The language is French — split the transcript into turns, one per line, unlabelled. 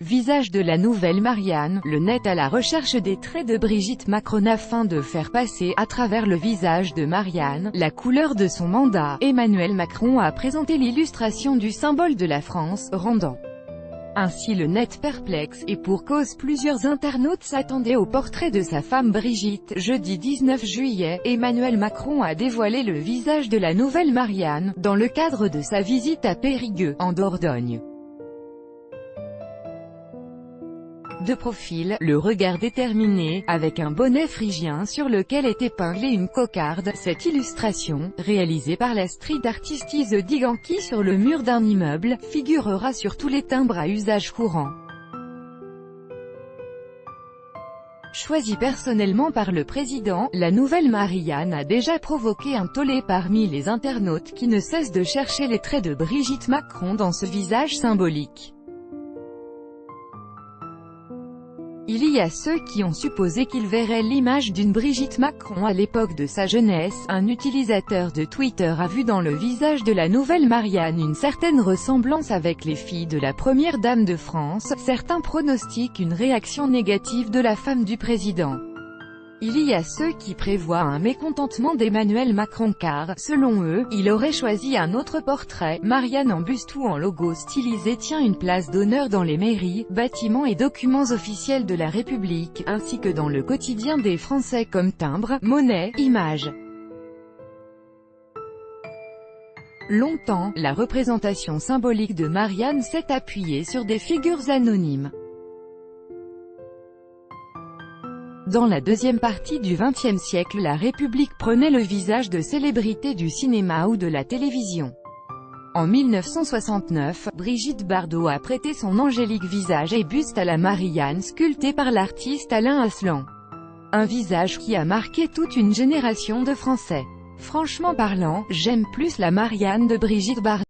Visage de la nouvelle Marianne, le net à la recherche des traits de Brigitte Macron afin de faire passer, à travers le visage de Marianne, la couleur de son mandat. Emmanuel Macron a présenté l'illustration du symbole de la France, rendant ainsi le net perplexe, et pour cause plusieurs internautes s'attendaient au portrait de sa femme Brigitte. Jeudi 19 juillet, Emmanuel Macron a dévoilé le visage de la nouvelle Marianne, dans le cadre de sa visite à Périgueux, en Dordogne. De profil, le regard déterminé, avec un bonnet phrygien sur lequel est épinglée une cocarde. Cette illustration, réalisée par la street artiste Ise Diganki sur le mur d'un immeuble, figurera sur tous les timbres à usage courant. Choisie personnellement par le président, la nouvelle Marianne a déjà provoqué un tollé parmi les internautes qui ne cessent de chercher les traits de Brigitte Macron dans ce visage symbolique. Il y a ceux qui ont supposé qu'ils verraient l'image d'une Brigitte Macron à l'époque de sa jeunesse. Un utilisateur de Twitter a vu dans le visage de la nouvelle Marianne une certaine ressemblance avec les filles de la première dame de France. Certains pronostiquent une réaction négative de la femme du président. Il y a ceux qui prévoient un mécontentement d'Emmanuel Macron car, selon eux, il aurait choisi un autre portrait. Marianne en buste ou en logo stylisé tient une place d'honneur dans les mairies, bâtiments et documents officiels de la République, ainsi que dans le quotidien des Français comme timbres, monnaies, images. Longtemps, la représentation symbolique de Marianne s'est appuyée sur des figures anonymes. Dans la deuxième partie du XXe siècle, la République prenait le visage de célébrités du cinéma ou de la télévision. En 1969, Brigitte Bardot a prêté son angélique visage et buste à la Marianne sculpté par l'artiste Alain Aslan. Un visage qui a marqué toute une génération de Français. Franchement parlant, j'aime plus la Marianne de Brigitte Bardot.